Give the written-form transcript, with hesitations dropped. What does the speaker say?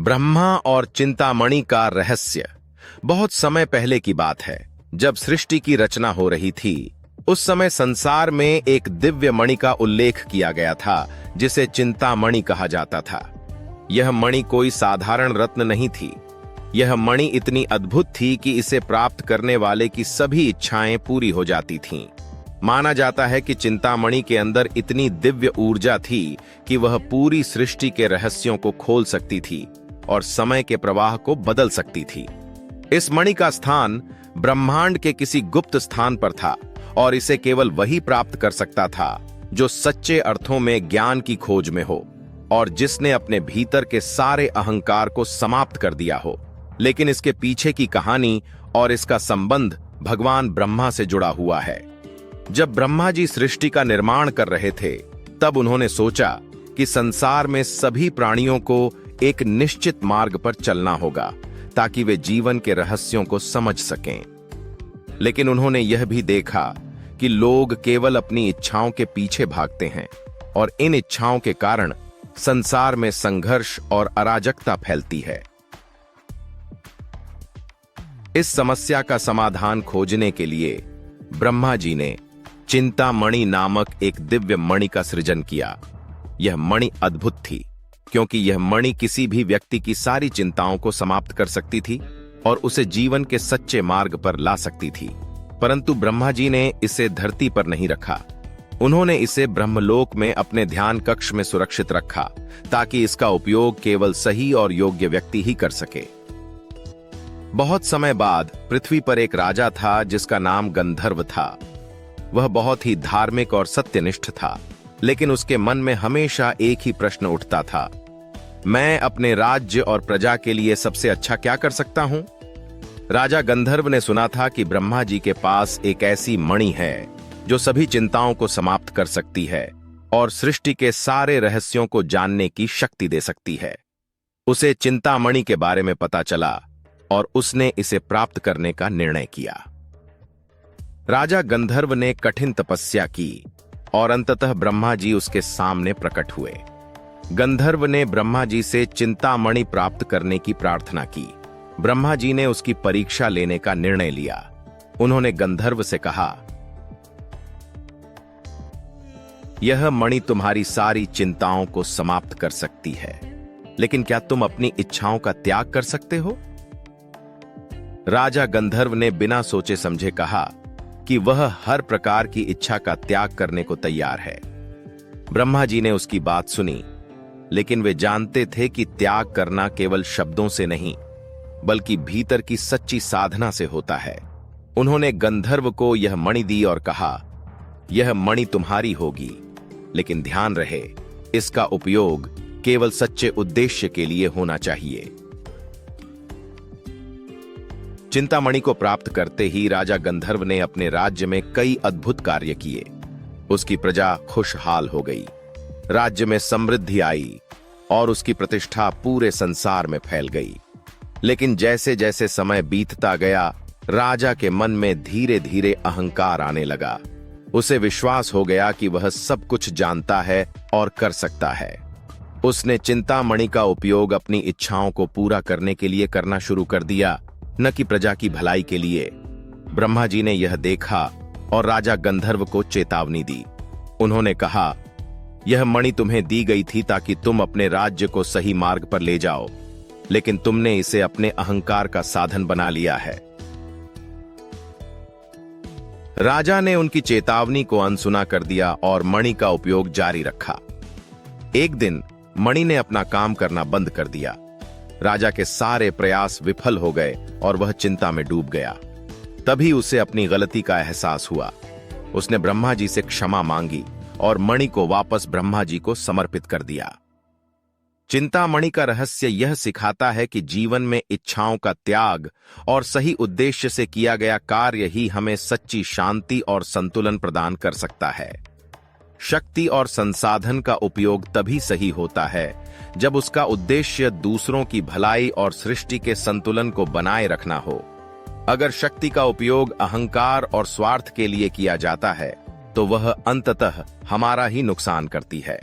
ब्रह्मा और चिंतामणि का रहस्य। बहुत समय पहले की बात है, जब सृष्टि की रचना हो रही थी। उस समय संसार में एक दिव्य मणि का उल्लेख किया गया था, जिसे चिंतामणि कहा जाता था। यह मणि कोई साधारण रत्न नहीं थी। यह मणि इतनी अद्भुत थी कि इसे प्राप्त करने वाले की सभी इच्छाएं पूरी हो जाती थीं। माना जाता है कि चिंतामणि के अंदर इतनी दिव्य ऊर्जा थी कि वह पूरी सृष्टि के रहस्यों को खोल सकती थी और समय के प्रवाह को बदल सकती थी। इस मणि का स्थान ब्रह्मांड के किसी गुप्त स्थान पर था और इसे केवल वही प्राप्त कर सकता था जो सच्चे अर्थों में ज्ञान की खोज में हो और जिसने अपने भीतर के सारे अहंकार को समाप्त कर दिया हो। लेकिन इसके पीछे की कहानी और इसका संबंध भगवान ब्रह्मा से जुड़ा हुआ है। जब ब्रह्मा जी सृष्टि का निर्माण कर रहे थे, तब उन्होंने सोचा कि संसार में सभी प्राणियों को एक निश्चित मार्ग पर चलना होगा ताकि वे जीवन के रहस्यों को समझ सकें। लेकिन उन्होंने यह भी देखा कि लोग केवल अपनी इच्छाओं के पीछे भागते हैं और इन इच्छाओं के कारण संसार में संघर्ष और अराजकता फैलती है। इस समस्या का समाधान खोजने के लिए ब्रह्मा जी ने चिंतामणि नामक एक दिव्य मणि का सृजन किया। यह मणि अद्भुत थी क्योंकि यह मणि किसी भी व्यक्ति की सारी चिंताओं को समाप्त कर सकती थी और उसे जीवन के सच्चे मार्ग पर ला सकती थी। परंतु ब्रह्मा जी ने इसे धरती पर नहीं रखा। उन्होंने इसे ब्रह्मलोक में अपने ध्यान कक्ष में सुरक्षित रखा ताकि इसका उपयोग केवल सही और योग्य व्यक्ति ही कर सके। बहुत समय बाद पृथ्वी पर एक राजा था जिसका नाम गंधर्व था। वह बहुत ही धार्मिक और सत्यनिष्ठ था, लेकिन उसके मन में हमेशा एक ही प्रश्न उठता था, मैं अपने राज्य और प्रजा के लिए सबसे अच्छा क्या कर सकता हूं? राजा गंधर्व ने सुना था कि ब्रह्मा जी के पास एक ऐसी मणि है जो सभी चिंताओं को समाप्त कर सकती है और सृष्टि के सारे रहस्यों को जानने की शक्ति दे सकती है। उसे चिंतामणि के बारे में पता चला और उसने इसे प्राप्त करने का निर्णय किया। राजा गंधर्व ने कठिन तपस्या की और अंततः ब्रह्मा जी उसके सामने प्रकट हुए। गंधर्व ने ब्रह्मा जी से चिंतामणि प्राप्त करने की प्रार्थना की। ब्रह्मा जी ने उसकी परीक्षा लेने का निर्णय लिया। उन्होंने गंधर्व से कहा, यह मणि तुम्हारी सारी चिंताओं को समाप्त कर सकती है, लेकिन क्या तुम अपनी इच्छाओं का त्याग कर सकते हो? राजा गंधर्व ने बिना सोचे समझे कहा कि वह हर प्रकार की इच्छा का त्याग करने को तैयार है। ब्रह्मा जी ने उसकी बात सुनी, लेकिन वे जानते थे कि त्याग करना केवल शब्दों से नहीं, बल्कि भीतर की सच्ची साधना से होता है। उन्होंने गंधर्व को यह मणि दी और कहा, यह मणि तुम्हारी होगी, लेकिन ध्यान रहे, इसका उपयोग केवल सच्चे उद्देश्य के लिए होना चाहिए। चिंतामणि को प्राप्त करते ही राजा गंधर्व ने अपने राज्य में कई अद्भुत कार्य किए। उसकी प्रजा खुशहाल हो गई, राज्य में समृद्धि आई और उसकी प्रतिष्ठा पूरे संसार में फैल गई। लेकिन जैसे जैसे समय बीतता गया, राजा के मन में धीरे धीरे अहंकार आने लगा। उसे विश्वास हो गया कि वह सब कुछ जानता है और कर सकता है। उसने चिंतामणि का उपयोग अपनी इच्छाओं को पूरा करने के लिए करना शुरू कर दिया, न कि प्रजा की भलाई के लिए। ब्रह्मा जी ने यह देखा और राजा गंधर्व को चेतावनी दी। उन्होंने कहा, यह मणि तुम्हें दी गई थी ताकि तुम अपने राज्य को सही मार्ग पर ले जाओ, लेकिन तुमने इसे अपने अहंकार का साधन बना लिया है। राजा ने उनकी चेतावनी को अनसुना कर दिया और मणि का उपयोग जारी रखा। एक दिन मणि ने अपना काम करना बंद कर दिया। राजा के सारे प्रयास विफल हो गए और वह चिंता में डूब गया। तभी उसे अपनी गलती का एहसास हुआ। उसने ब्रह्मा जी से क्षमा मांगी और मणि को वापस ब्रह्मा जी को समर्पित कर दिया। चिंतामणि का रहस्य यह सिखाता है कि जीवन में इच्छाओं का त्याग और सही उद्देश्य से किया गया कार्य ही हमें सच्ची शांति और संतुलन प्रदान कर सकता है। शक्ति और संसाधन का उपयोग तभी सही होता है जब उसका उद्देश्य दूसरों की भलाई और सृष्टि के संतुलन को बनाए रखना हो। अगर शक्ति का उपयोग अहंकार और स्वार्थ के लिए किया जाता है, तो वह अंततः हमारा ही नुकसान करती है।